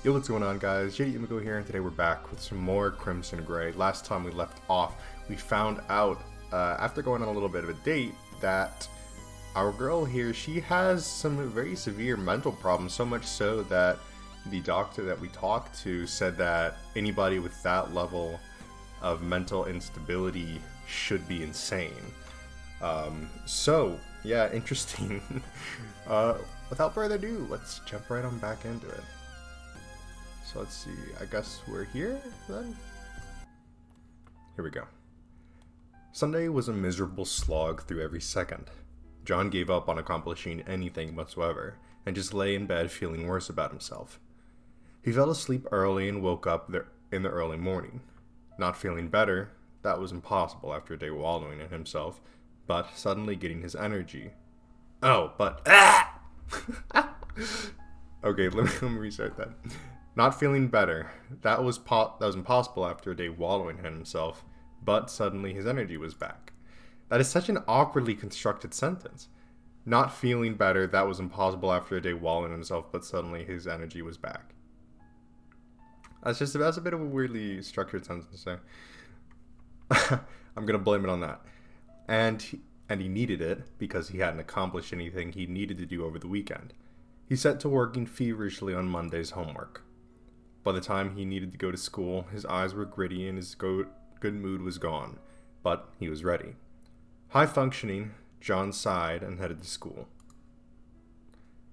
Yo, what's going on, guys? J.Yumeko here, and today we're back with some more Crimson Gray. Last time we left off, we found out, after going on a little bit of a date, that our girl here, she has some very severe mental problems, so much so that the doctor that we talked to said that anybody with that level of mental instability should be insane. Yeah, interesting. Without further ado, let's jump right on back into it. So let's see, I guess we're here then? Here we go. Sunday was a miserable slog through every second. John gave up on accomplishing anything whatsoever, and just lay in bed feeling worse about himself. He fell asleep early and woke up in the early morning. Not feeling better, that was impossible after a day wallowing in himself, but suddenly getting his energy. Okay, let me restart that. Not feeling better, that was impossible after a day wallowing in himself, but suddenly his energy was back. That is such an awkwardly constructed sentence. Not feeling better, that was impossible after a day wallowing in himself, but suddenly his energy was back. That's a bit of a weirdly structured sentence to say. I'm gonna blame it on that. And he needed it because he hadn't accomplished anything he needed to do over the weekend. He set to working feverishly on Monday's homework. By the time he needed to go to school, his eyes were gritty and his good mood was gone, but he was ready. High functioning, John sighed and headed to school.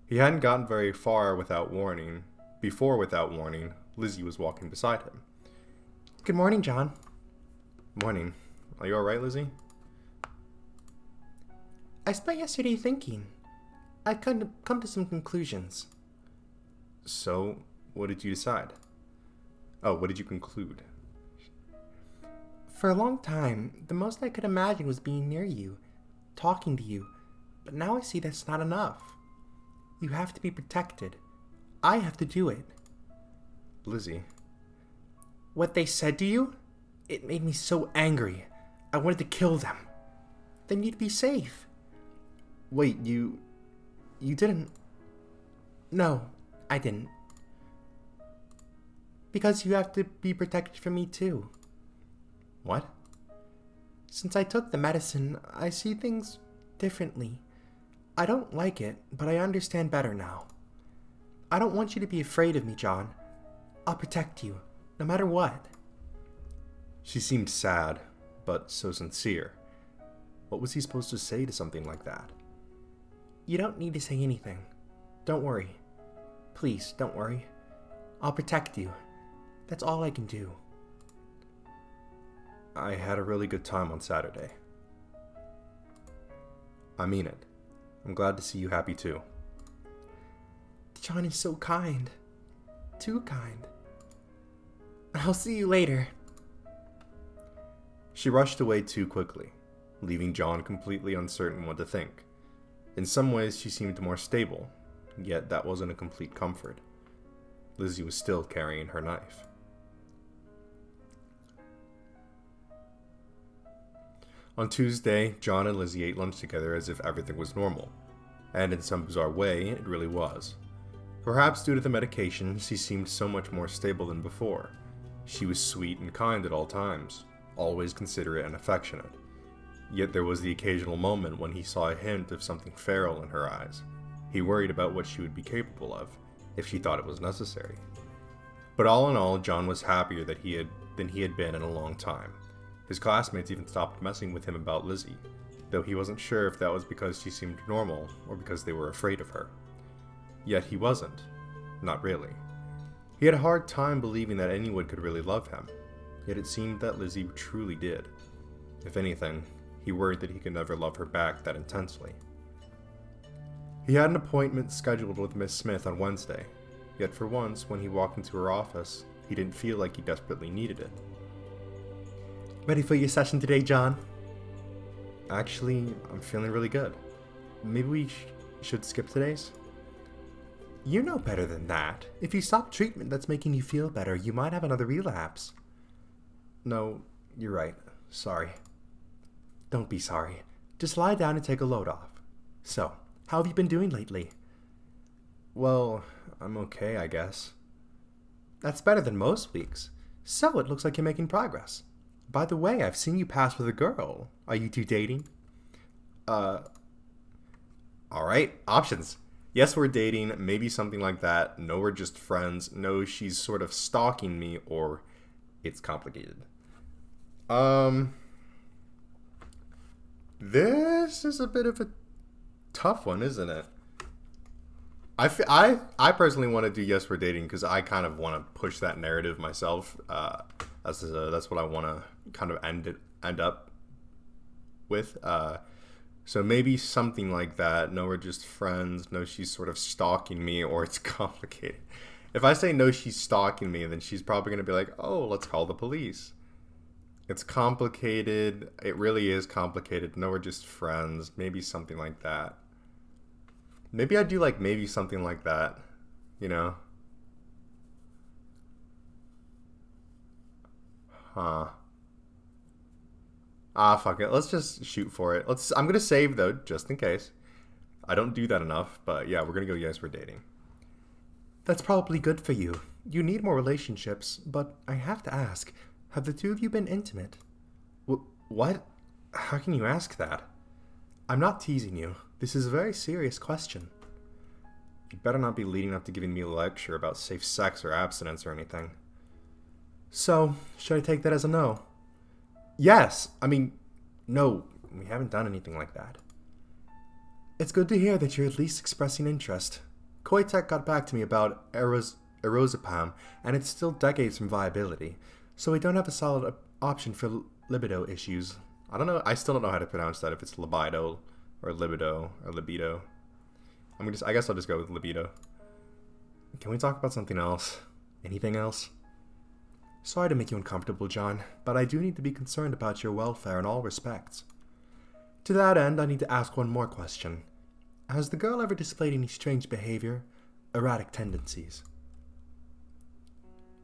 He hadn't gotten very far without warning. Without warning, Lizzie was walking beside him. Good morning, John. Morning. Are you alright, Lizzie? I spent yesterday thinking. I've come to some conclusions. So, what did you decide? Oh, what did you conclude? For a long time, the most I could imagine was being near you, talking to you, but now I see that's not enough. You have to be protected. I have to do it. Lizzie. What they said to you? It made me so angry. I wanted to kill them. Then you'd be safe. Wait, you didn't... No, I didn't. Because you have to be protected from me too. What? Since I took the medicine, I see things differently. I don't like it, but I understand better now. I don't want you to be afraid of me, John. I'll protect you, no matter what. She seemed sad, but so sincere. What was he supposed to say to something like that? You don't need to say anything. Don't worry. Please, don't worry. I'll protect you. That's all I can do. I had a really good time on Saturday. I mean it. I'm glad to see you happy too. John is so kind. Too kind. I'll see you later. She rushed away too quickly, leaving John completely uncertain what to think. In some ways, she seemed more stable, yet that wasn't a complete comfort. Lizzie was still carrying her knife. On Tuesday, John and Lizzie ate lunch together as if everything was normal, and in some bizarre way, it really was. Perhaps due to the medication, she seemed so much more stable than before. She was sweet and kind at all times, always considerate and affectionate. Yet there was the occasional moment when he saw a hint of something feral in her eyes. He worried about what she would be capable of, if she thought it was necessary. But all in all, John was happier than he had been in a long time. His classmates even stopped messing with him about Lizzie, though he wasn't sure if that was because she seemed normal or because they were afraid of her. Yet he wasn't. Not really. He had a hard time believing that anyone could really love him, yet it seemed that Lizzie truly did. If anything, he worried that he could never love her back that intensely. He had an appointment scheduled with Miss Smith on Wednesday, yet for once, when he walked into her office, he didn't feel like he desperately needed it. Ready for your session today, John? Actually, I'm feeling really good. Maybe we should skip today's? You know better than that. If you stop treatment that's making you feel better, you might have another relapse. No, you're right. Sorry. Don't be sorry. Just lie down and take a load off. So, how have you been doing lately? Well, I'm okay, I guess. That's better than most weeks. So it looks like you're making progress. By the way, I've seen you pass with a girl. Are you two dating? Uh, alright, options. Yes, we're dating, maybe something like that. No, we're just friends. No, she's sort of stalking me, or it's complicated. Um, this is a bit of a tough one, isn't it? I personally want to do yes, we're dating because I kind of want to push that narrative myself. That's what I want to kind of end up with. So maybe something like that. No, we're just friends. No, she's sort of stalking me, or it's complicated. If I say no, she's stalking me, then she's probably gonna be like, "Oh, let's call the police." It's complicated. It really is complicated. No, we're just friends. Maybe something like that. Maybe I do like maybe something like that. You know? Huh. Ah, fuck it. Let's just shoot for it. I'm gonna save though, just in case. I don't do that enough, but yeah, we're gonna go yes, we're dating. That's probably good for you. You need more relationships, but I have to ask, have the two of you been intimate? What? How can you ask that? I'm not teasing you. This is a very serious question. You better not be leading up to giving me a lecture about safe sex or abstinence or anything. So, should I take that as a no? Yes! I mean, no, we haven't done anything like that. It's good to hear that you're at least expressing interest. Koitek got back to me about erosipam, and it's still decades from viability, so we don't have a solid option for libido issues. I still don't know how to pronounce that, if it's libido or libido or libido. I guess I'll just go with libido. Can we talk about something else? Anything else? Sorry to make you uncomfortable, John, but I do need to be concerned about your welfare in all respects. To that end, I need to ask one more question. Has the girl ever displayed any strange behavior? Erratic tendencies?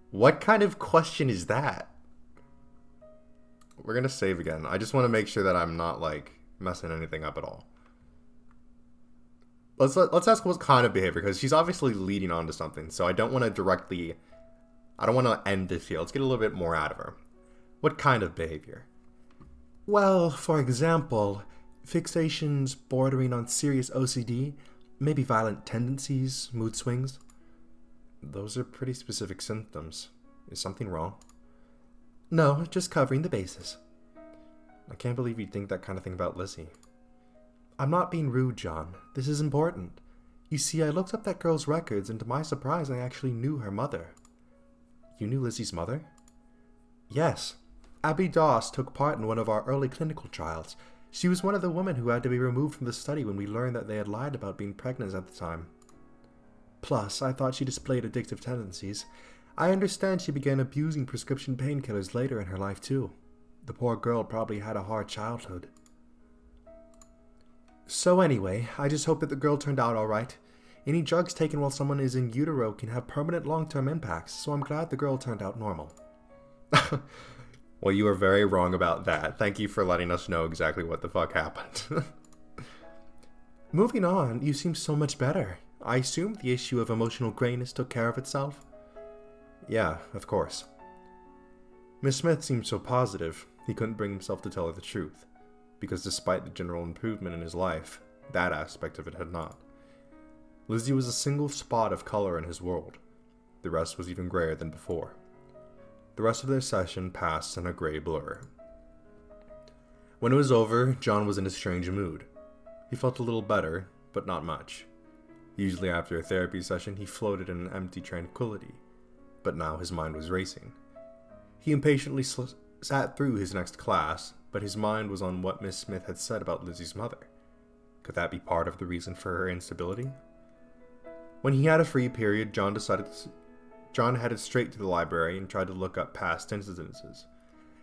What kind of question is that? We're gonna save again. I just want to make sure that I'm not, like, messing anything up at all. Let's ask what kind of behavior, because she's obviously leading on to something, so I don't want to end this here. Let's get a little bit more out of her. What kind of behavior? Well, for example, fixations bordering on serious OCD, maybe violent tendencies, mood swings. Those are pretty specific symptoms. Is something wrong? No, just covering the bases. I can't believe you'd think that kind of thing about Lizzie. I'm not being rude, John. This is important. You see, I looked up that girl's records, and to my surprise, I actually knew her mother. You knew Lizzie's mother? Yes. Abby Doss took part in one of our early clinical trials. She was one of the women who had to be removed from the study when we learned that they had lied about being pregnant at the time. Plus, I thought she displayed addictive tendencies. I understand she began abusing prescription painkillers later in her life, too. The poor girl probably had a hard childhood. So anyway, I just hope that the girl turned out alright. Any drugs taken while someone is in utero can have permanent long-term impacts, so I'm glad the girl turned out normal. Well, you were very wrong about that. Thank you for letting us know exactly what the fuck happened. Moving on, you seem so much better. I assume the issue of emotional grayness took care of itself? Yeah, of course. Miss Smith seemed so positive, he couldn't bring himself to tell her the truth, because despite the general improvement in his life, that aspect of it had not. Lizzie was a single spot of color in his world. The rest was even grayer than before. The rest of their session passed in a gray blur. When it was over, John was in a strange mood. He felt a little better, but not much. Usually after a therapy session, he floated in an empty tranquility, but now his mind was racing. He impatiently sat through his next class, but his mind was on what Miss Smith had said about Lizzie's mother. Could that be part of the reason for her instability? When he had a free period, John headed straight to the library and tried to look up past incidences.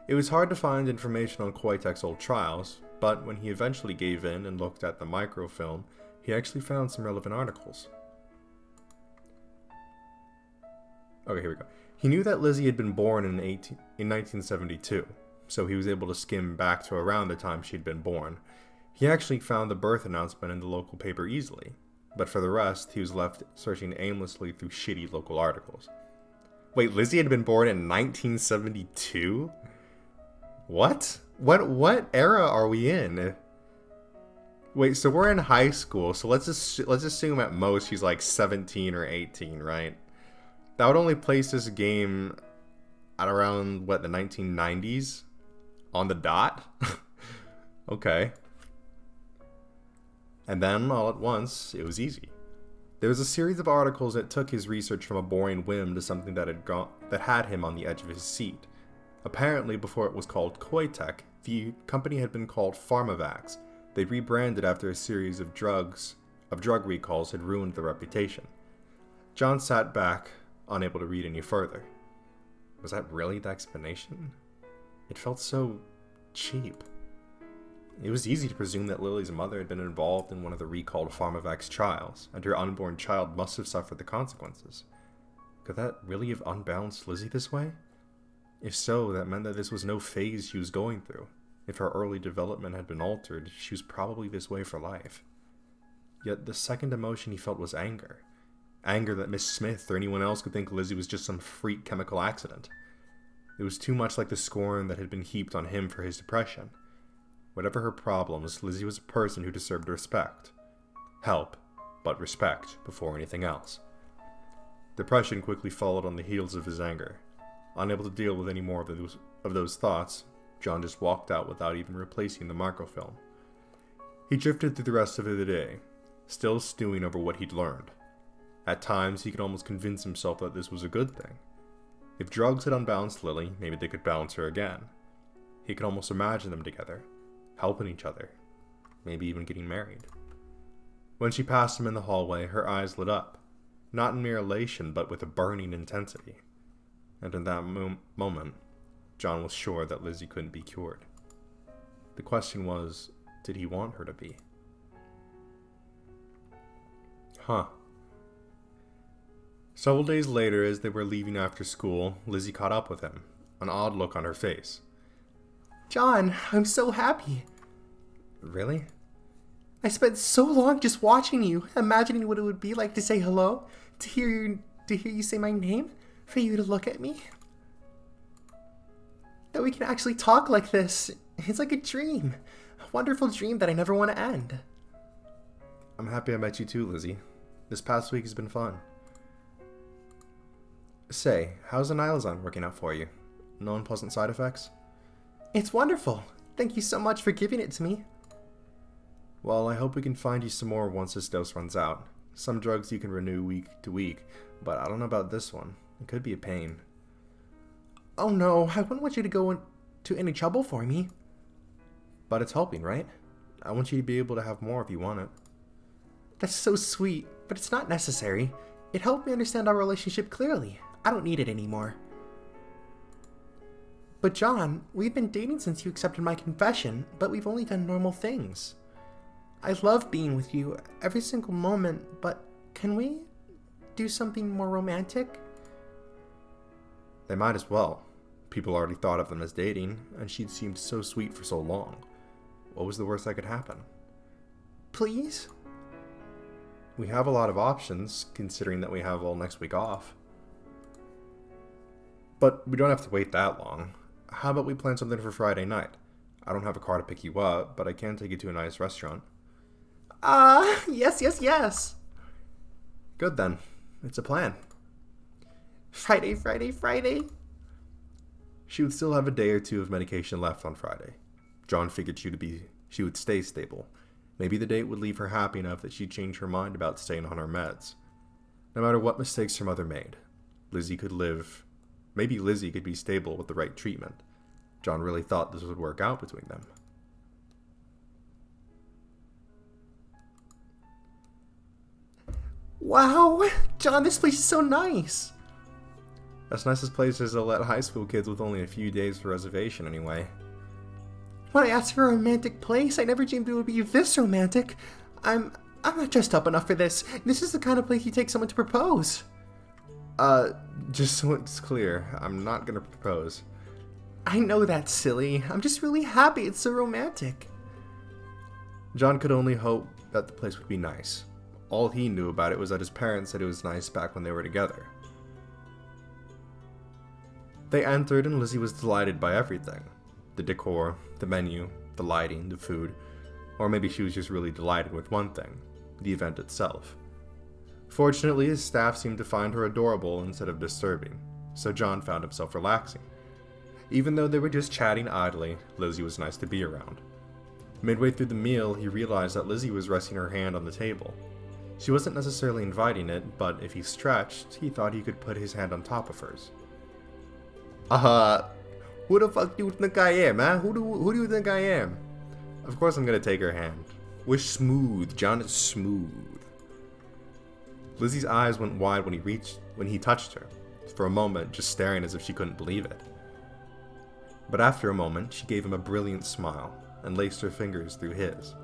It was hard to find information on Koitek's old trials, but when he eventually gave in and looked at the microfilm, he actually found some relevant articles. Okay, here we go. He knew that Lizzie had been born in 1972, so he was able to skim back to around the time she'd been born. He actually found the birth announcement in the local paper easily, but for the rest, he was left searching aimlessly through shitty local articles. Wait, Lizzie had been born in 1972? What? What era are we in? Wait, so we're in high school, so let's assume at most she's like 17 or 18, right? That would only place this game at around, what, the 1990s? On the dot? Okay. And then, all at once, it was easy. There was a series of articles that took his research from a boring whim to something that had him on the edge of his seat. Apparently, before it was called Koitek, the company had been called Pharmavax. They'd rebranded after a series of drug recalls had ruined their reputation. John sat back, unable to read any further. Was that really the explanation? It felt so cheap. It was easy to presume that Lily's mother had been involved in one of the recalled Pharmavax trials, and her unborn child must have suffered the consequences. Could that really have unbalanced Lizzie this way? If so, that meant that this was no phase she was going through. If her early development had been altered, she was probably this way for life. Yet the second emotion he felt was anger. Anger that Miss Smith or anyone else could think Lizzie was just some freak chemical accident. It was too much like the scorn that had been heaped on him for his depression. Whatever her problems, Lizzie was a person who deserved respect. Help, but respect before anything else. Depression quickly followed on the heels of his anger. Unable to deal with any more of those thoughts, John just walked out without even replacing the microfilm. He drifted through the rest of the day, still stewing over what he'd learned. At times, he could almost convince himself that this was a good thing. If drugs had unbalanced Lily, maybe they could balance her again. He could almost imagine them together, helping each other, maybe even getting married. When she passed him in the hallway, her eyes lit up, not in mere elation, but with a burning intensity. And in that moment, John was sure that Lizzie couldn't be cured. The question was, did he want her to be? Several days later, as they were leaving after school, Lizzie caught up with him, an odd look on her face. John, I'm so happy. Really? I spent so long just watching you, imagining what it would be like to say hello, to hear you say my name, for you to look at me. That we can actually talk like this. It's like a dream. A wonderful dream that I never want to end. I'm happy I met you too, Lizzie. This past week has been fun. Say, how's the Nilazon working out for you? No unpleasant side effects? It's wonderful. Thank you so much for giving it to me. Well, I hope we can find you some more once this dose runs out. Some drugs you can renew week to week, but I don't know about this one. It could be a pain. Oh no, I wouldn't want you to go into any trouble for me. But it's helping, right? I want you to be able to have more if you want it. That's so sweet, but it's not necessary. It helped me understand our relationship clearly. I don't need it anymore. But John, we've been dating since you accepted my confession, but we've only done normal things. I love being with you every single moment, but can we do something more romantic? They might as well. People already thought of them as dating, and she'd seemed so sweet for so long. What was the worst that could happen? Please? We have a lot of options, considering that we have all next week off. But we don't have to wait that long. How about we plan something for Friday night? I don't have a car to pick you up, but I can take you to a nice restaurant. Yes. Good then. It's a plan. Friday. She would still have a day or two of medication left on Friday. John figured she would stay stable. Maybe the date would leave her happy enough that she'd change her mind about staying on her meds. No matter what mistakes her mother made, Lizzie could live. Maybe Lizzie could be stable with the right treatment. John really thought this would work out between them. Wow, John, this place is so nice. As nice as places they'll let high school kids with only a few days for reservation anyway. When I asked for a romantic place, I never dreamed it would be this romantic. I'm not dressed up enough for this. This is the kind of place you take someone to propose. Just so it's clear, I'm not gonna propose. I know that's silly. I'm just really happy it's so romantic. John could only hope that the place would be nice. All he knew about it was that his parents said it was nice back when they were together. They entered and Lizzie was delighted by everything. The decor, the menu, the lighting, the food. Or maybe she was just really delighted with one thing, the event itself. Fortunately, his staff seemed to find her adorable instead of disturbing, so John found himself relaxing. Even though they were just chatting idly, Lizzie was nice to be around. Midway through the meal, he realized that Lizzie was resting her hand on the table. She wasn't necessarily inviting it, but if he stretched, he thought he could put his hand on top of hers. Who the fuck do you think I am, huh? Who do you think I am? Of course I'm gonna take her hand. We're smooth. John is smooth. Lizzie's eyes went wide when he touched her, for a moment just staring as if she couldn't believe it. But after a moment, she gave him a brilliant smile and laced her fingers through his.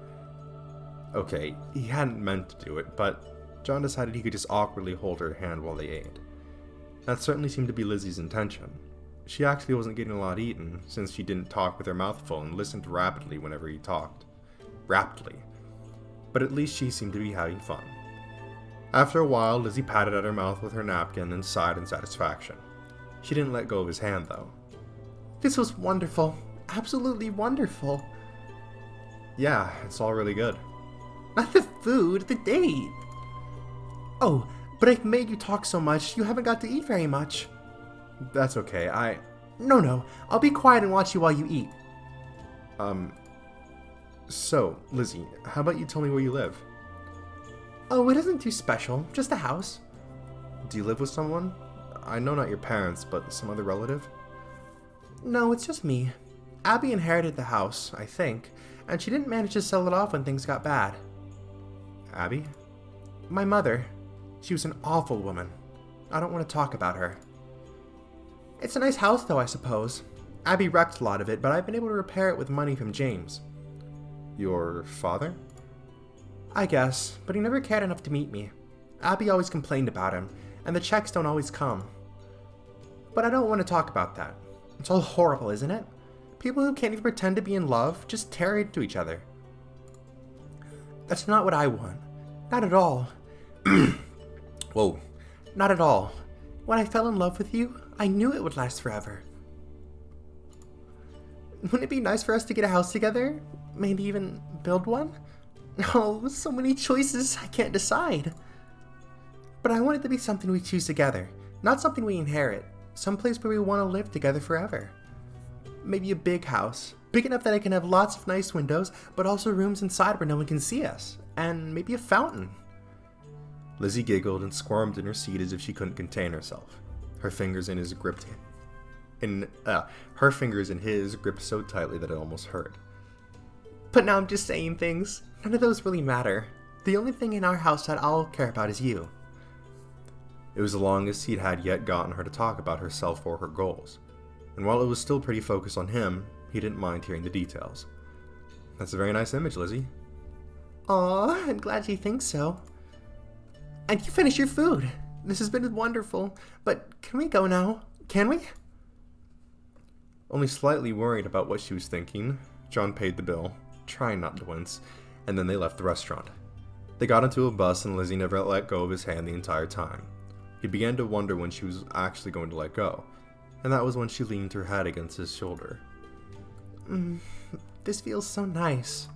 Okay, he hadn't meant to do it, but John decided he could just awkwardly hold her hand while they ate. That certainly seemed to be Lizzie's intention. She actually wasn't getting a lot eaten, since she didn't talk with her mouth full and listened rapidly whenever he talked. Rapidly. But at least she seemed to be having fun. After a while, Lizzie patted at her mouth with her napkin and sighed in satisfaction. She didn't let go of his hand, though. This was wonderful. Absolutely wonderful. Yeah, it's all really good. Not the food, the date. Oh, but I've made you talk so much, you haven't got to eat very much. That's okay, No, I'll be quiet and watch you while you eat. So, Lizzie, how about you tell me where you live? Oh, it isn't too special, just a house. Do you live with someone? I know not your parents, but some other relative? No, it's just me. Abby inherited the house, I think, and she didn't manage to sell it off when things got bad. Abby? My mother. She was an awful woman. I don't want to talk about her. It's a nice house, though, I suppose. Abby wrecked a lot of it, but I've been able to repair it with money from James. Your father? I guess, but he never cared enough to meet me. Abby always complained about him, and the checks don't always come. But I don't want to talk about that. It's all horrible, isn't it? People who can't even pretend to be in love just tear into each other. That's not what I want. Not at all. Whoa. Not at all. When I fell in love with you, I knew it would last forever. Wouldn't it be nice for us to get a house together? Maybe even build one? Oh, so many choices, I can't decide. But I want it to be something we choose together, not something we inherit. Someplace where we want to live together forever. Maybe a big house, big enough that I can have lots of nice windows, but also rooms inside where no one can see us. And maybe a fountain. Lizzie giggled and squirmed in her seat as if she couldn't contain herself. Her fingers in his gripped so tightly that it almost hurt. But now I'm just saying things. None of those really matter. The only thing in our house that I'll care about is you. It was the longest he'd had yet gotten her to talk about herself or her goals. And while it was still pretty focused on him, he didn't mind hearing the details. That's a very nice image, Lizzie. Aw, I'm glad you think so. And you finished your food. This has been wonderful. But can we go now? Can we? Only slightly worried about what she was thinking, John paid the bill, trying not to wince, and then they left the restaurant. They got into a bus and Lizzie never let go of his hand the entire time. He began to wonder when she was actually going to let go, and that was when she leaned her head against his shoulder. This feels so nice.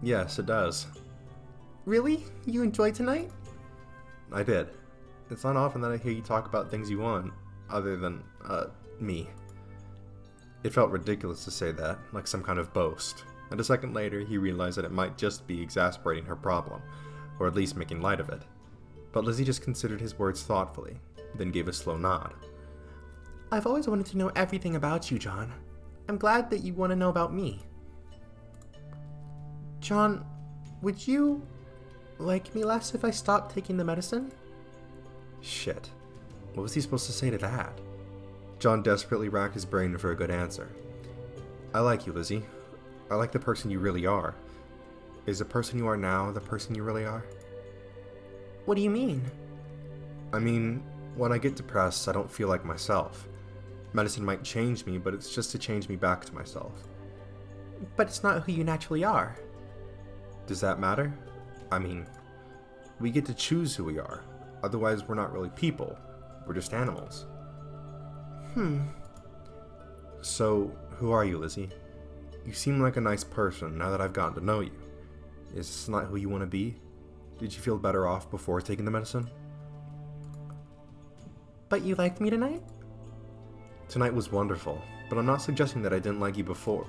Yes, it does. Really? You enjoyed tonight? I did. It's not often that I hear you talk about things you want, other than, me. It felt ridiculous to say that, like some kind of boast, and a second later he realized that it might just be exasperating her problem, or at least making light of it. But Lizzie just considered his words thoughtfully, then gave a slow nod. I've always wanted to know everything about you, John. I'm glad that you want to know about me. John, would you like me less if I stopped taking the medicine? Shit. What was he supposed to say to that? John desperately racked his brain for a good answer. I like you, Lizzie. I like the person you really are. Is the person you are now the person you really are? What do you mean? I mean, when I get depressed, I don't feel like myself. Medicine might change me, but it's just to change me back to myself. But it's not who you naturally are. Does that matter? I mean, we get to choose who we are. Otherwise, we're not really people. We're just animals. So, who are you, Lizzie? You seem like a nice person now that I've gotten to know you. Is this not who you want to be? Did you feel better off before taking the medicine? But you liked me tonight? Tonight was wonderful, but I'm not suggesting that I didn't like you before.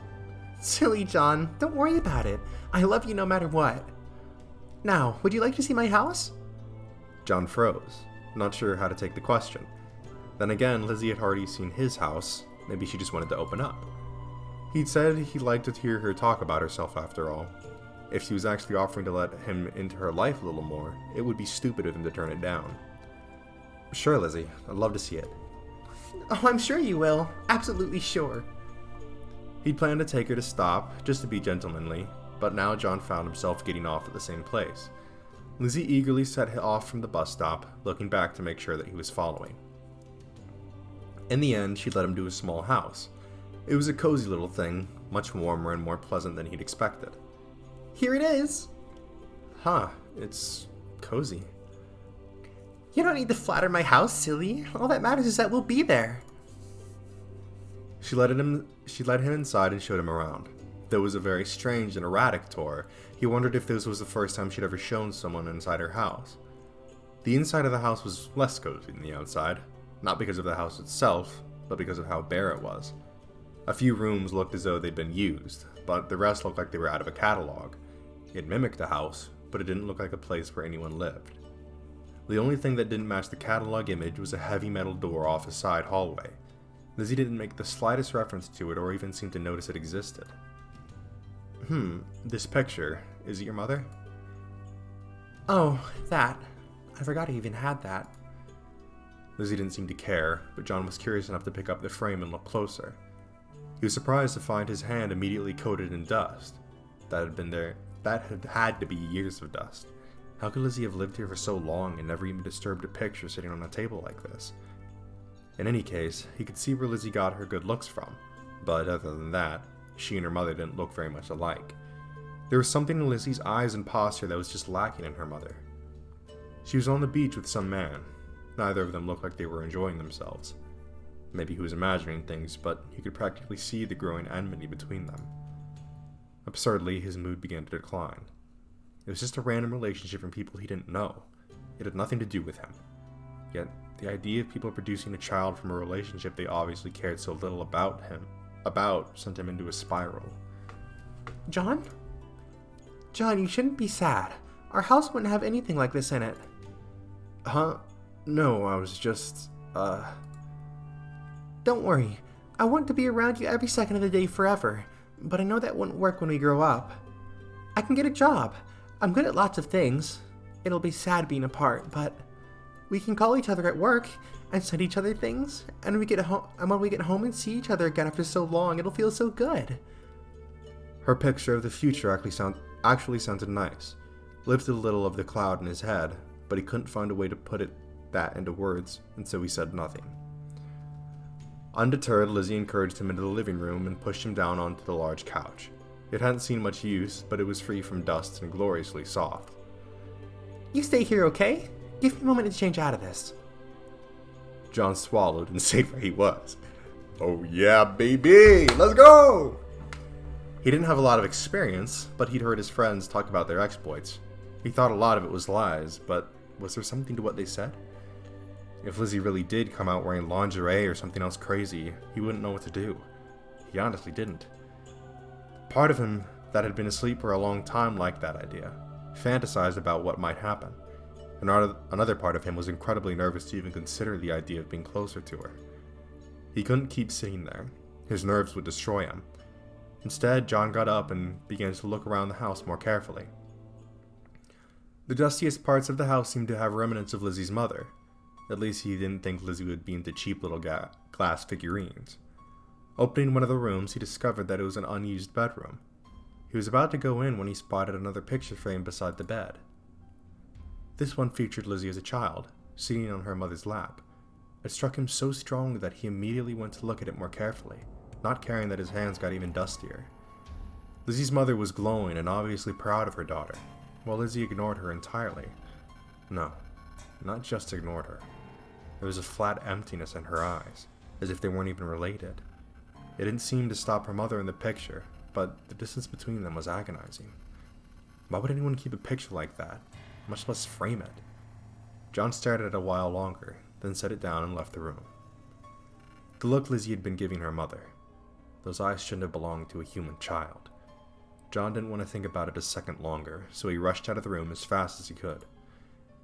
Silly John, don't worry about it. I love you no matter what. Now, would you like to see my house? John froze, not sure how to take the question. Then again, Lizzie had already seen his house. Maybe she just wanted to open up. He'd said he'd like to hear her talk about herself after all. If she was actually offering to let him into her life a little more, it would be stupid of him to turn it down. Sure, Lizzie, I'd love to see it. Oh, I'm sure you will. Absolutely sure. He'd planned to take her to stop, just to be gentlemanly, but now John found himself getting off at the same place. Lizzie eagerly set off from the bus stop, looking back to make sure that he was following. In the end, she led him to a small house. It was a cozy little thing, much warmer and more pleasant than he'd expected. Here it is. Huh, it's cozy. You don't need to flatter my house, silly. All that matters is that we'll be there. She led him inside and showed him around. Though it was a very strange and erratic tour, he wondered if this was the first time she'd ever shown someone inside her house. The inside of the house was less cozy than the outside, not because of the house itself, but because of how bare it was. A few rooms looked as though they'd been used, but the rest looked like they were out of a catalog. It mimicked a house, but it didn't look like a place where anyone lived. The only thing that didn't match the catalog image was a heavy metal door off a side hallway. Lizzie didn't make the slightest reference to it or even seem to notice it existed. This picture, is it your mother? Oh, that. I forgot I even had that. Lizzie didn't seem to care, but John was curious enough to pick up the frame and look closer. He was surprised to find his hand immediately coated in dust. That had to be years of dust. How could Lizzie have lived here for so long and never even disturbed a picture sitting on a table like this? In any case, he could see where Lizzie got her good looks from, but other than that, she and her mother didn't look very much alike. There was something in Lizzie's eyes and posture that was just lacking in her mother. She was on the beach with some man. Neither of them looked like they were enjoying themselves. Maybe he was imagining things, but you could practically see the growing enmity between them. Absurdly, his mood began to decline. It was just a random relationship from people he didn't know. It had nothing to do with him. Yet, the idea of people producing a child from a relationship they obviously cared so little about sent him into a spiral. John? John, you shouldn't be sad. Our house wouldn't have anything like this in it. Huh? No, I was just, Don't worry. I want to be around you every second of the day forever, but I know that wouldn't work when we grow up. I can get a job. I'm good at lots of things. It'll be sad being apart, but we can call each other at work and send each other things, and when we get home and see each other again after so long, it'll feel so good. Her picture of the future actually sounded nice. Lifted a little of the cloud in his head, but he couldn't find a way to put that into words, and so he said nothing. Undeterred, Lizzie encouraged him into the living room and pushed him down onto the large couch. It hadn't seen much use, but it was free from dust and gloriously soft. You stay here, okay? Give me a moment to change out of this. John swallowed and stayed where he was. Oh yeah, baby! Let's go! He didn't have a lot of experience, but he'd heard his friends talk about their exploits. He thought a lot of it was lies, but was there something to what they said? If Lizzie really did come out wearing lingerie or something else crazy, he wouldn't know what to do. He honestly didn't. Part of him that had been asleep for a long time liked that idea, fantasized about what might happen. Another part of him was incredibly nervous to even consider the idea of being closer to her. He couldn't keep sitting there. His nerves would destroy him. Instead, John got up and began to look around the house more carefully. The dustiest parts of the house seemed to have remnants of Lizzie's mother. At least he didn't think Lizzie would be into cheap little glass figurines. Opening one of the rooms, he discovered that it was an unused bedroom. He was about to go in when he spotted another picture frame beside the bed. This one featured Lizzie as a child, sitting on her mother's lap. It struck him so strongly that he immediately went to look at it more carefully, not caring that his hands got even dustier. Lizzie's mother was glowing and obviously proud of her daughter, while Lizzie ignored her entirely. No, not just ignored her. There was a flat emptiness in her eyes. as if they weren't even related. It didn't seem to stop her mother in the picture, but the distance between them was agonizing. Why would anyone keep a picture like that, much less frame it? John stared at it a while longer, then set it down and left the room. The look Lizzie had been giving her mother. Those eyes shouldn't have belonged to a human child. John didn't want to think about it a second longer, so he rushed out of the room as fast as he could.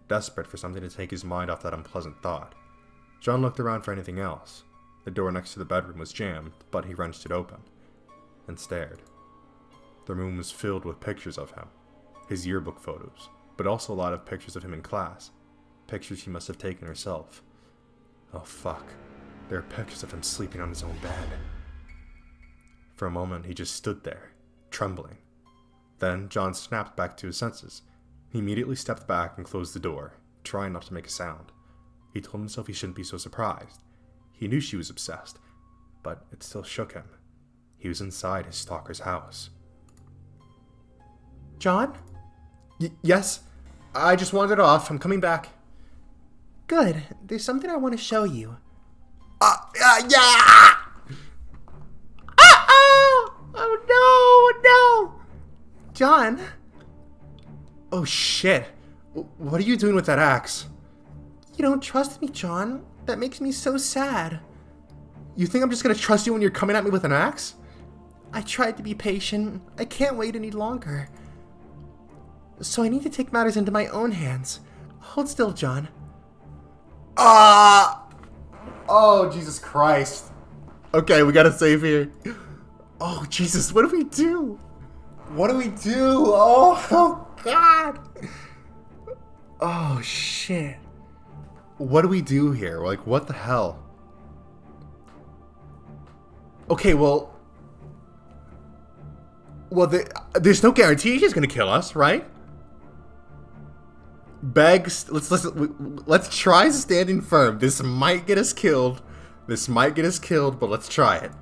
Desperate for something to take his mind off that unpleasant thought, John looked around for anything else. The door next to the bedroom was jammed, but he wrenched it open and stared. The room was filled with pictures of him, his yearbook photos, but also a lot of pictures of him in class, pictures she must have taken herself. Oh fuck, there are pictures of him sleeping on his own bed. For a moment, he just stood there, trembling. Then John snapped back to his senses. He immediately stepped back and closed the door, trying not to make a sound. He told himself he shouldn't be so surprised. He knew she was obsessed, but it still shook him. He was inside his stalker's house. John? Yes? I just wandered off. I'm coming back. Good. There's something I want to show you. Yeah! Oh, no! John? Oh, shit. What are you doing with that axe? You don't trust me, John. That makes me so sad. You think I'm just gonna trust you when you're coming at me with an axe? I tried to be patient. I can't wait any longer. So I need to take matters into my own hands. Hold still, John. Oh, Jesus Christ. Okay, we gotta save here. Oh, Jesus, what do we do? What do we do? Oh, God. Oh, shit. What do we do here? Like, what the hell? Okay, well, there's no guarantee she's gonna kill us, right? Let's try standing firm. This might get us killed. But let's try it.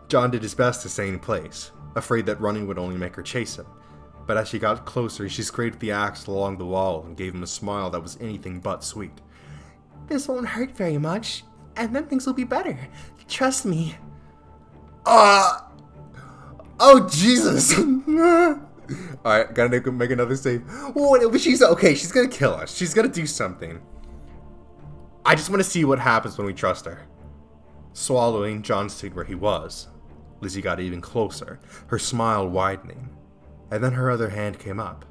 John did his best to stay in place, afraid that running would only make her chase him. But as she got closer, she scraped the axe along the wall and gave him a smile that was anything but sweet. This won't hurt very much, and then things will be better. Trust me. Oh, Jesus. Alright, gotta make another save. But she's okay, she's gonna kill us. She's gonna do something. I just want to see what happens when we trust her. Swallowing, John stayed where he was. Lizzie got even closer, her smile widening. And then her other hand came up.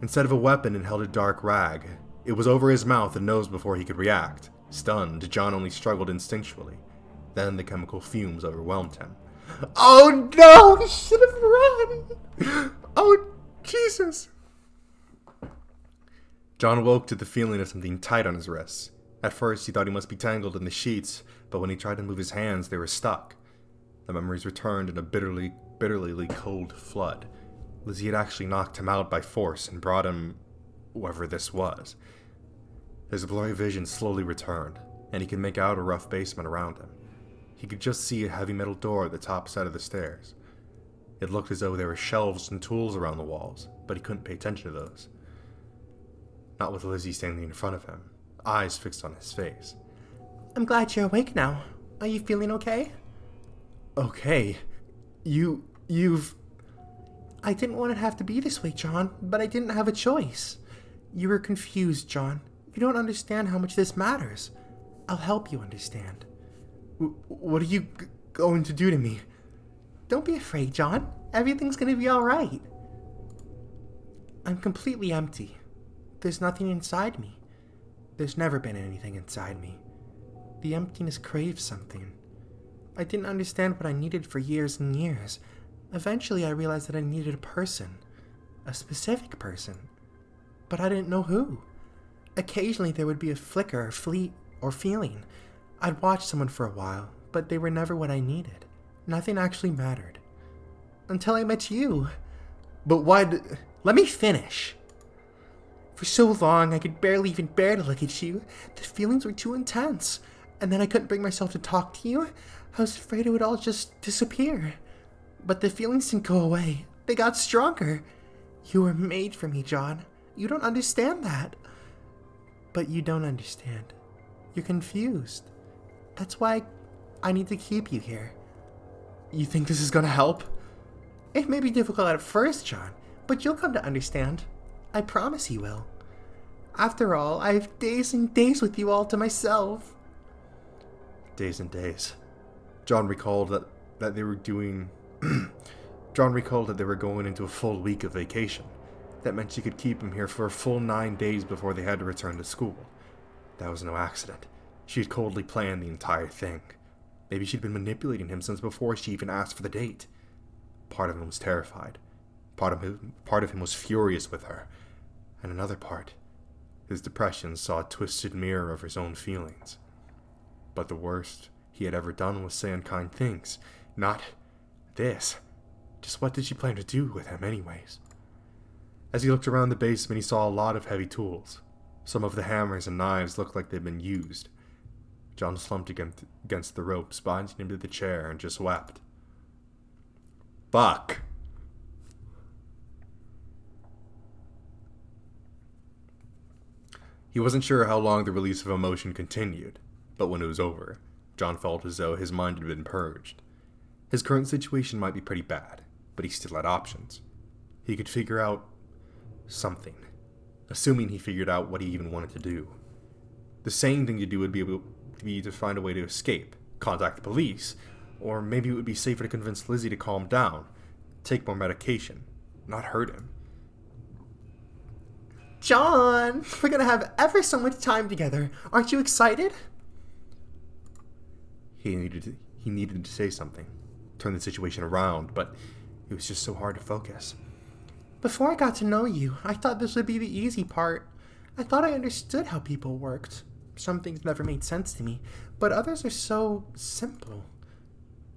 Instead of a weapon, it held a dark rag. It was over his mouth and nose before he could react. Stunned, John only struggled instinctually. Then the chemical fumes overwhelmed him. Oh no! He should have run! Oh, Jesus! John woke to the feeling of something tight on his wrists. At first, he thought he must be tangled in the sheets, but when he tried to move his hands, they were stuck. The memories returned in a bitterly cold flood. Lizzie had actually knocked him out by force and brought him whoever this was. His blurry vision slowly returned, and he could make out a rough basement around him. He could just see a heavy metal door at the top side of the stairs. It looked as though there were shelves and tools around the walls, but he couldn't pay attention to those. Not with Lizzie standing in front of him, eyes fixed on his face. I'm glad you're awake now. Are you feeling okay? Okay. You've... I didn't want it to have to be this way, John, but I didn't have a choice. You were confused, John. You don't understand how much this matters. I'll help you understand. What are you going to do to me? Don't be afraid, John. Everything's gonna be alright. I'm completely empty. There's nothing inside me. There's never been anything inside me. The emptiness craves something. I didn't understand what I needed for years and years. Eventually I realized that I needed a person. A specific person. But I didn't know who. Occasionally there would be a flicker or fleet or feeling. I'd watch someone for a while, but they were never what I needed. Nothing actually mattered. Until I met you. But why Let me finish. For so long, I could barely even bear to look at you. The feelings were too intense. And then I couldn't bring myself to talk to you. I was afraid it would all just disappear. But the feelings didn't go away. They got stronger. You were made for me, John. You don't understand that. But you don't understand. You're confused. That's why I need to keep you here. You think this is gonna help? It may be difficult at first, John, but you'll come to understand. I promise you will. After all, I have days and days with you all to myself. Days and days. John recalled that they were doing... John recalled that they were going into a full week of vacation. That meant she could keep him here for a full 9 days before they had to return to school. That was no accident. She had coldly planned the entire thing. Maybe she'd been manipulating him since before she even asked for the date. Part of him was terrified. Part of him was furious with her. And another part, his depression, saw a twisted mirror of his own feelings. But the worst he had ever done was say unkind things. Not this. Just what did she plan to do with him anyways? As he looked around the basement, he saw a lot of heavy tools. Some of the hammers and knives looked like they'd been used. John slumped against the ropes, binding him to the chair, and just wept. Fuck. He wasn't sure how long the release of emotion continued, but when it was over, John felt as though his mind had been purged. His current situation might be pretty bad, but he still had options. He could figure out something, assuming he figured out what he even wanted to do. The sane thing to do would be to find a way to escape, contact the police, or maybe it would be safer to convince Lizzie to calm down, take more medication, not hurt him. John, we're gonna have ever so much time together. Aren't you excited? He needed to say something, turn the situation around, but it was just so hard to focus. Before I got to know you, I thought this would be the easy part. I thought I understood how people worked. Some things never made sense to me, but others are so simple.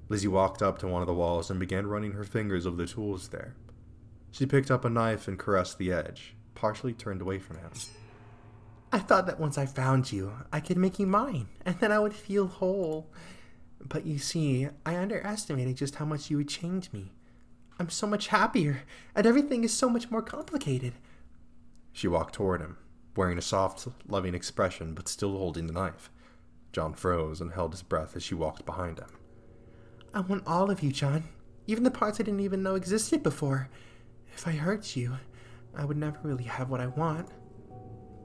Lizzie walked up to one of the walls and began running her fingers over the tools there. She picked up a knife and caressed the edge, partially turned away from him. I thought that once I found you, I could make you mine, and then I would feel whole. But you see, I underestimated just how much you would change me. I'm so much happier, and everything is so much more complicated. She walked toward him, wearing a soft, loving expression, but still holding the knife. John froze and held his breath as she walked behind him. I want all of you, John. Even the parts I didn't even know existed before. If I hurt you, I would never really have what I want.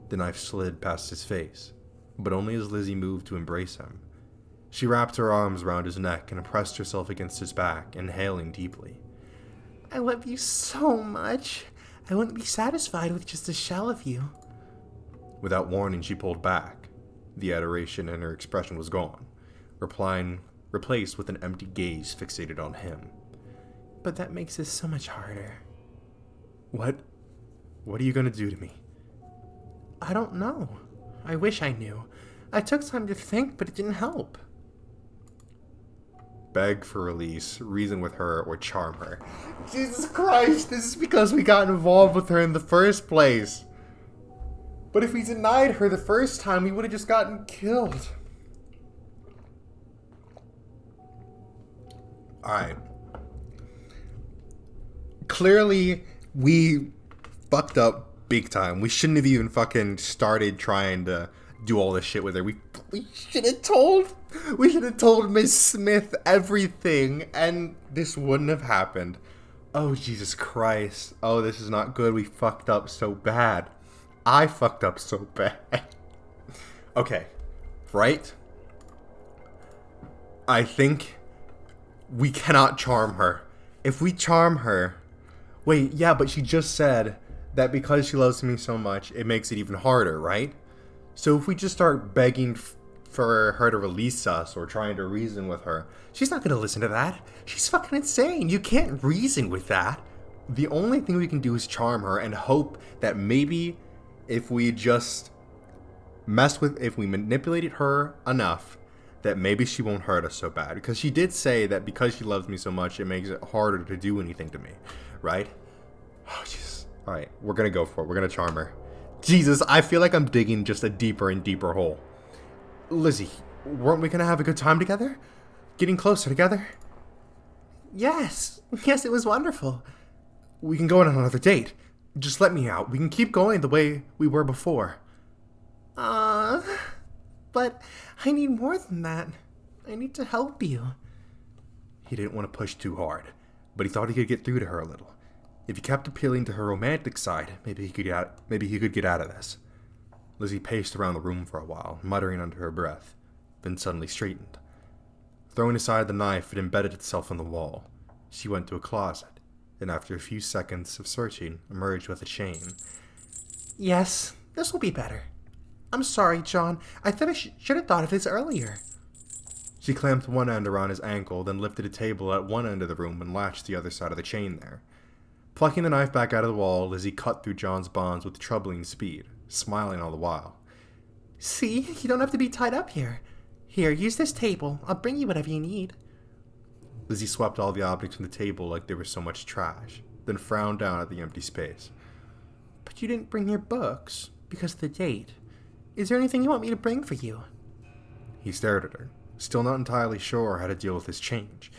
The knife slid past his face, but only as Lizzie moved to embrace him. She wrapped her arms around his neck and pressed herself against his back, inhaling deeply. I love you so much. I wouldn't be satisfied with just a shell of you. Without warning, she pulled back. The adoration in her expression was gone, replaced with an empty gaze fixated on him. But that makes this so much harder. What are you gonna do to me? I don't know. I wish I knew. I took time to think, but it didn't help. Beg for release, reason with her, or charm her. Jesus Christ, this is because we got involved with her in the first place. But if we denied her the first time, we would have just gotten killed. Alright. Clearly, we fucked up big time. We shouldn't have even fucking started trying to do all this shit with her. We should have told Miss Smith everything, and this wouldn't have happened. Oh, Jesus Christ. Oh, this is not good. We fucked up so bad. I fucked up so bad. Okay. Right? I think we cannot charm her. If we charm her... Wait, yeah, but she just said that because she loves me so much, it makes it even harder, right? So if we just start begging for her to release us or trying to reason with her, she's not going to listen to that. She's fucking insane. You can't reason with that. The only thing we can do is charm her and hope that maybe if we just if we manipulated her enough, that maybe she won't hurt us so bad. Because she did say that because she loves me so much, it makes it harder to do anything to me, right? Oh, Jesus. All right, we're going to go for it. We're going to charm her. Jesus, I feel like I'm digging just a deeper and deeper hole. Lizzie, weren't we going to have a good time together? Getting closer together? Yes, it was wonderful. We can go on another date. Just let me out. We can keep going the way we were before. But I need more than that. I need to help you. He didn't want to push too hard, but he thought he could get through to her a little. If he kept appealing to her romantic side, maybe he could get out of this. Lizzie paced around the room for a while, muttering under her breath, then suddenly straightened. Throwing aside the knife, it embedded itself in the wall. She went to a closet, and after a few seconds of searching, emerged with a chain. Yes, this will be better. I'm sorry, John. I thought I should have thought of this earlier. She clamped one end around his ankle, then lifted a table at one end of the room and latched the other side of the chain there. Plucking the knife back out of the wall, Lizzie cut through John's bonds with troubling speed, smiling all the while. See, you don't have to be tied up here. Here, use this table. I'll bring you whatever you need. Lizzie swept all the objects from the table like they were so much trash, then frowned down at the empty space. But you didn't bring your books, because of the date. Is there anything you want me to bring for you? He stared at her, still not entirely sure how to deal with this change.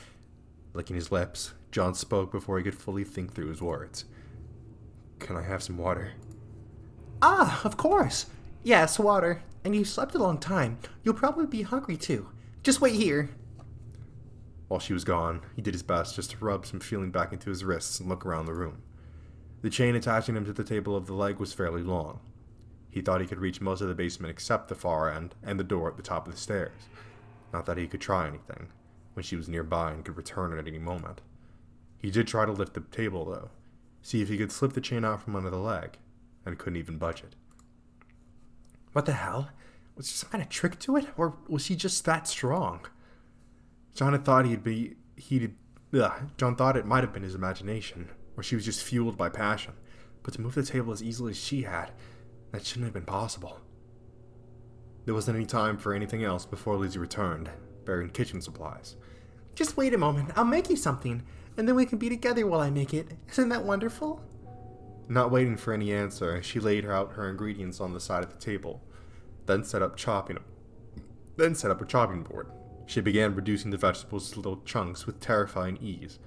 Licking his lips, John spoke before he could fully think through his words. Can I have some water? Ah, of course. Yes, water. And you slept a long time. You'll probably be hungry too. Just wait here. While she was gone, he did his best just to rub some feeling back into his wrists and look around the room. The chain attaching him to the table of the leg was fairly long. He thought he could reach most of the basement except the far end and the door at the top of the stairs. Not that he could try anything, when she was nearby and could return at any moment. He did try to lift the table, though, see if he could slip the chain out from under the leg, and couldn't even budge it. What the hell? Was there some kind of trick to it, or was he just that strong? John had thought John thought it might have been his imagination, or she was just fueled by passion, but to move the table as easily as she had, that shouldn't have been possible. There wasn't any time for anything else before Lizzie returned, bearing kitchen supplies. Just wait a moment, I'll make you something, and then we can be together while I make it. Isn't that wonderful? Not waiting for any answer, she laid out her ingredients on the side of the table, then set up a chopping board. She began reducing the vegetables to little chunks with terrifying ease,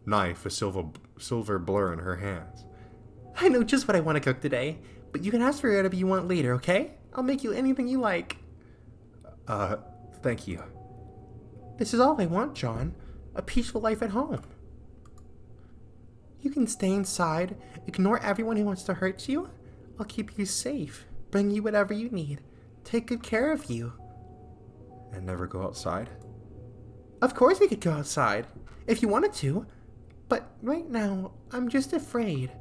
knife a silver blur in her hands. I know just what I want to cook today, but you can ask for whatever you want later, okay? I'll make you anything you like. Thank you. This is all I want, John. A peaceful life at home. You can stay inside, ignore everyone who wants to hurt you. I'll keep you safe, bring you whatever you need, take good care of you. And never go outside? Of course we could go outside, if you wanted to. But right now, I'm just afraid.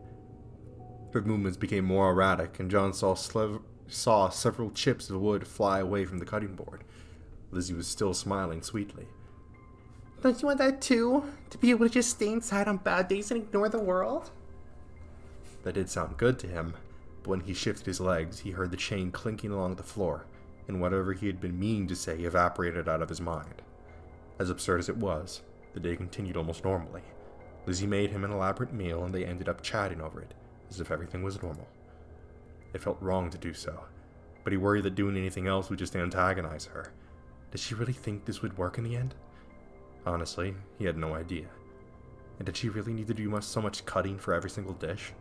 Her movements became more erratic, and John saw several chips of wood fly away from the cutting board. Lizzie was still smiling sweetly. Don't you want that too? To be able to just stay inside on bad days and ignore the world? That did sound good to him, but when he shifted his legs, he heard the chain clinking along the floor, and whatever he had been meaning to say evaporated out of his mind. As absurd as it was, the day continued almost normally. Lizzie made him an elaborate meal, and they ended up chatting over it, as if everything was normal. It felt wrong to do so, but he worried that doing anything else would just antagonize her. Did she really think this would work in the end? Honestly, he had no idea. And did she really need to do so much cutting for every single dish?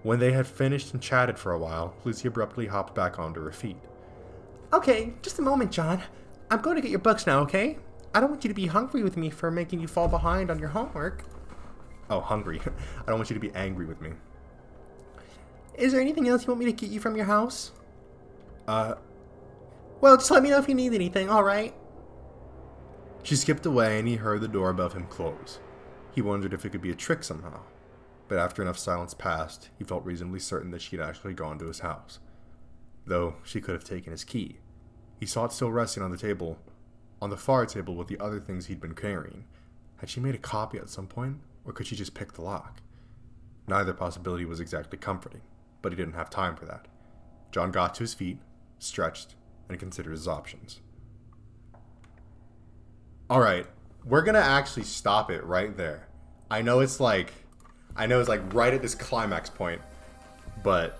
When they had finished and chatted for a while, Lizzie abruptly hopped back onto her feet. Okay, just a moment, John. I'm going to get your books now, okay? I don't want you to be hungry with me for making you fall behind on your homework. Oh, hungry. I don't want you to be angry with me. Is there anything else you want me to get you from your house? Well, just let me know if you need anything, alright? She skipped away and he heard the door above him close. He wondered if it could be a trick somehow, but after enough silence passed, he felt reasonably certain that she had actually gone to his house. Though she could have taken his key. He saw it still resting on the table, on the far table with the other things he'd been carrying. Had she made a copy at some point, or could she just pick the lock? Neither possibility was exactly comforting, but he didn't have time for that. John got to his feet, stretched, and considered his options. Alright, we're gonna actually stop it right there. I know it's like right at this climax point, but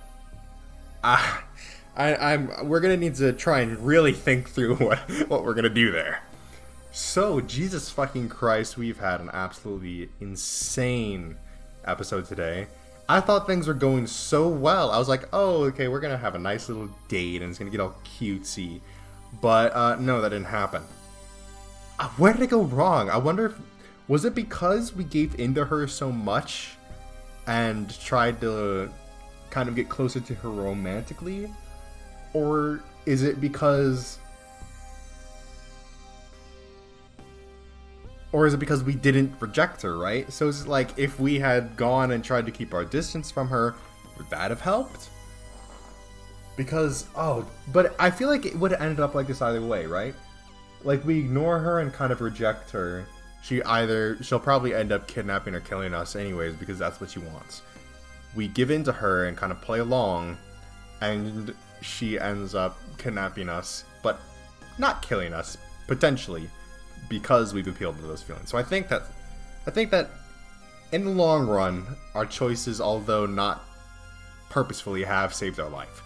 we're gonna need to try and really think through what we're gonna do there. So, Jesus fucking Christ, we've had an absolutely insane episode today. I thought things were going so well. I was like, oh, okay, we're gonna have a nice little date and it's gonna get all cutesy. But no, that didn't happen. Where did it go wrong? I wonder if... Was it because we gave into her so much and tried to kind of get closer to her romantically? Or is it because... Or is it because we didn't reject her, right? So it's like, if we had gone and tried to keep our distance from her, would that have helped? Because, but I feel like it would have ended up like this either way, right? Like, we ignore her and kind of reject her. She'll probably end up kidnapping or killing us anyways, because that's what she wants. We give in to her and kind of play along, and she ends up kidnapping us, but not killing us, potentially, because we've appealed to those feelings. So I think that in the long run, our choices, although not purposefully, have saved our life.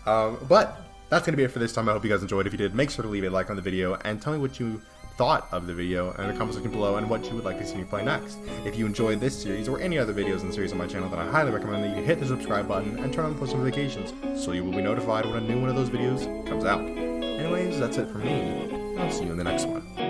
But that's going to be it for this time. I hope you guys enjoyed. If you did, make sure to leave a like on the video and tell me what you thought of the video in the comment section below and what you would like to see me play next. If you enjoyed this series or any other videos in the series on my channel, then I highly recommend that you hit the subscribe button and turn on post notifications so you will be notified when a new one of those videos comes out. Anyways, that's it for me. I'll see you in the next one.